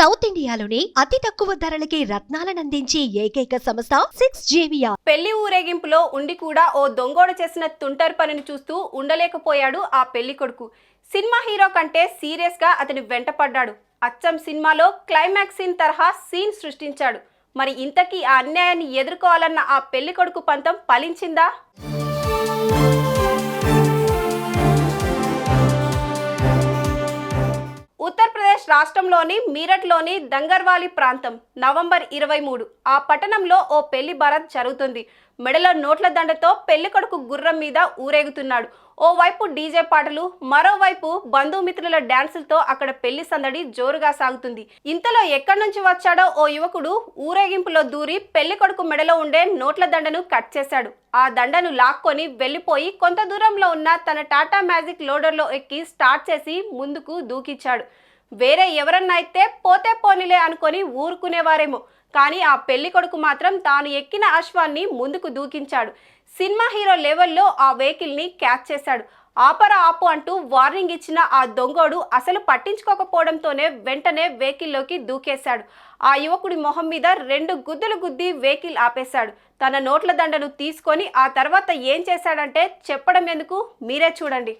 South ఇండియాలోని అతి తక్కువ ధరలకి రత్నాలనందించే ఏకైక సంస్థ 6JVR. పెళ్లి ఊరేగింపులో ఉండి కూడా ఓ దొంగోడు చేసిన తుంటరి పనిని చూస్తూ ఉండలేకపోయాడు ఆ పెళ్లి కొడుకు. సినిమా హీరో కంటే సీరియస్ గా అతని వెంట పడ్డాడు. అచ్చం సినిమాలో క్లైమాక్స్ సీన్ తరహా సీన్ సృష్టించాడు. మరి ఇంతకీ ఆ అన్యాయాన్ని ఎదుర్కోవాలన్న ఆ పెళ్లి కొడుకు పంతం ఫలించిందా? ఉత్తరప్రదేశ్ రాష్ట్రంలోని మీరట్లోని దంగర్వాలి ప్రాంతం నవంబర్ 23 ఆ పట్టణంలో ఓ పెళ్లి బరాత్ జరుగుతుంది. మెడలో నోట్ల దండతో పెళ్లి కొడుకు గుర్రం మీద ఊరేగుతున్నాడు. ఓవైపు డీజే పాటలు, మరోవైపు బంధుమిత్రుల డాన్సులతో అక్కడ పెళ్లి సందడి జోరుగా సాగుతుంది. ఇంతలో ఎక్కడి నుంచి వచ్చాడో ఓ యువకుడు ఊరేగింపులో దూరి పెళ్లి కొడుకు మెడలో ఉండే నోట్ల దండను కట్ చేశాడు. ఆ దండను లాక్కొని వెళ్లిపోయి కొంత దూరంలో ఉన్న తన టాటా మ్యాజిక్ లోడర్లో ఎక్కి స్టార్ట్ చేసి ముందుకు దూకిచ్చాడు. వేరే ఎవరన్నా అయితే పోతే పోనిలే అనుకొని ఊరుకునేవారేమో, కానీ ఆ పెళ్లి కొడుకు మాత్రం తాను ఎక్కిన అశ్వాన్ని ముందుకు దూకించాడు. సినిమా హీరో లెవెల్లో ఆ వెహికల్ని క్యాచ్ చేశాడు. ఆపరా ఆపు అంటూ వార్నింగ్ ఇచ్చిన ఆ దొంగోడు అసలు పట్టించుకోకపోవడంతోనే వెంటనే వెహికల్లోకి దూకేశాడు. ఆ యువకుడి మొహం మీద 2 గుద్దులు గుద్ది వెహికల్ ఆపేశాడు. తన నోట్ల దండను తీసుకొని ఆ తర్వాత ఏం చేశాడంటే చెప్పడం ఎందుకు, మీరే చూడండి.